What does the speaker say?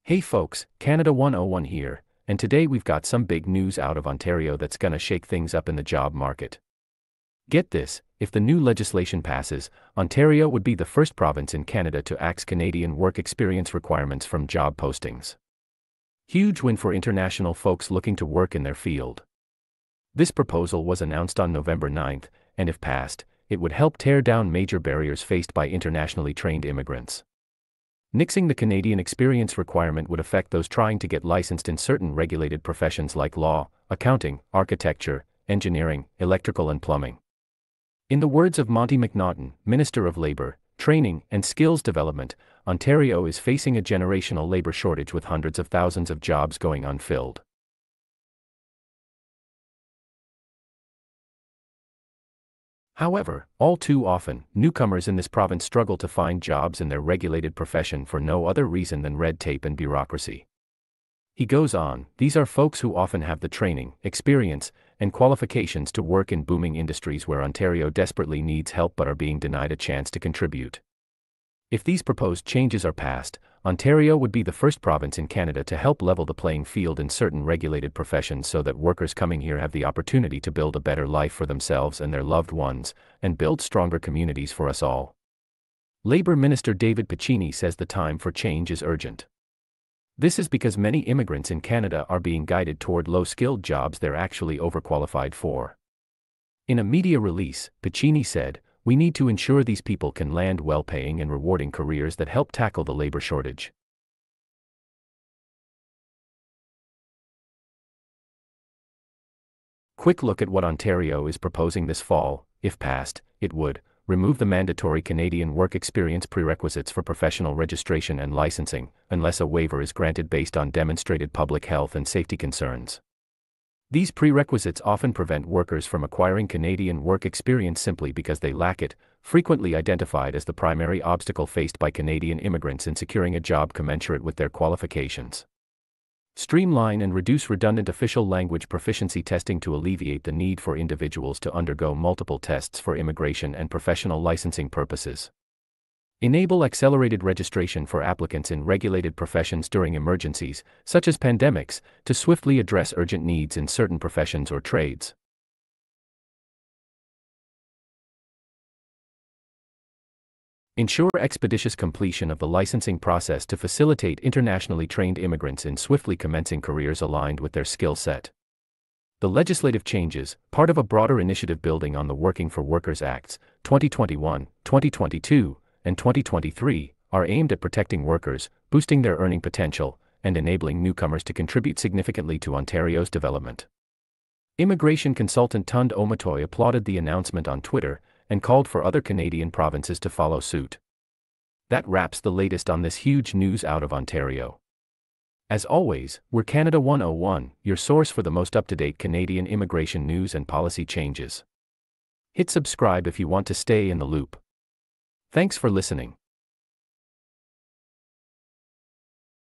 Hey folks, Canada 101 here, and today we've got some big news out of Ontario that's gonna shake things up in the job market. Get this, if the new legislation passes, Ontario would be the first province in Canada to axe Canadian work experience requirements from job postings. Huge win for international folks looking to work in their field. This proposal was announced on November 9th, and if passed, it would help tear down major barriers faced by internationally trained immigrants. Nixing the Canadian experience requirement would affect those trying to get licensed in certain regulated professions like law, accounting, architecture, engineering, electrical and plumbing. In the words of Monty McNaughton, Minister of Labour, Training and Skills Development, Ontario is facing a generational labour shortage with hundreds of thousands of jobs going unfilled. However, all too often, newcomers in this province struggle to find jobs in their regulated profession for no other reason than red tape and bureaucracy. He goes on, these are folks who often have the training, experience, and qualifications to work in booming industries where Ontario desperately needs help but are being denied a chance to contribute. If these proposed changes are passed, Ontario would be the first province in Canada to help level the playing field in certain regulated professions so that workers coming here have the opportunity to build a better life for themselves and their loved ones, and build stronger communities for us all. Labour Minister David Piccini says the time for change is urgent. This is because many immigrants in Canada are being guided toward low-skilled jobs they're actually overqualified for. In a media release, Piccini said, "We need to ensure these people can land well-paying and rewarding careers that help tackle the labor shortage." Quick look at what Ontario is proposing this fall. If passed, it would remove the mandatory Canadian work experience prerequisites for professional registration and licensing, unless a waiver is granted based on demonstrated public health and safety concerns. These prerequisites often prevent workers from acquiring Canadian work experience simply because they lack it, frequently identified as the primary obstacle faced by Canadian immigrants in securing a job commensurate with their qualifications. Streamline and reduce redundant official language proficiency testing to alleviate the need for individuals to undergo multiple tests for immigration and professional licensing purposes. Enable accelerated registration for applicants in regulated professions during emergencies, such as pandemics, to swiftly address urgent needs in certain professions or trades. Ensure expeditious completion of the licensing process to facilitate internationally trained immigrants in swiftly commencing careers aligned with their skill set. The legislative changes, part of a broader initiative building on the Working for Workers Acts, 2021, 2022, and 2023, are aimed at protecting workers, boosting their earning potential, and enabling newcomers to contribute significantly to Ontario's development. Immigration consultant Tund Omatoy applauded the announcement on Twitter and called for other Canadian provinces to follow suit. That wraps the latest on this huge news out of Ontario. As always, we're Canada 101, your source for the most up-to-date Canadian immigration news and policy changes. Hit subscribe if you want to stay in the loop. Thanks for listening.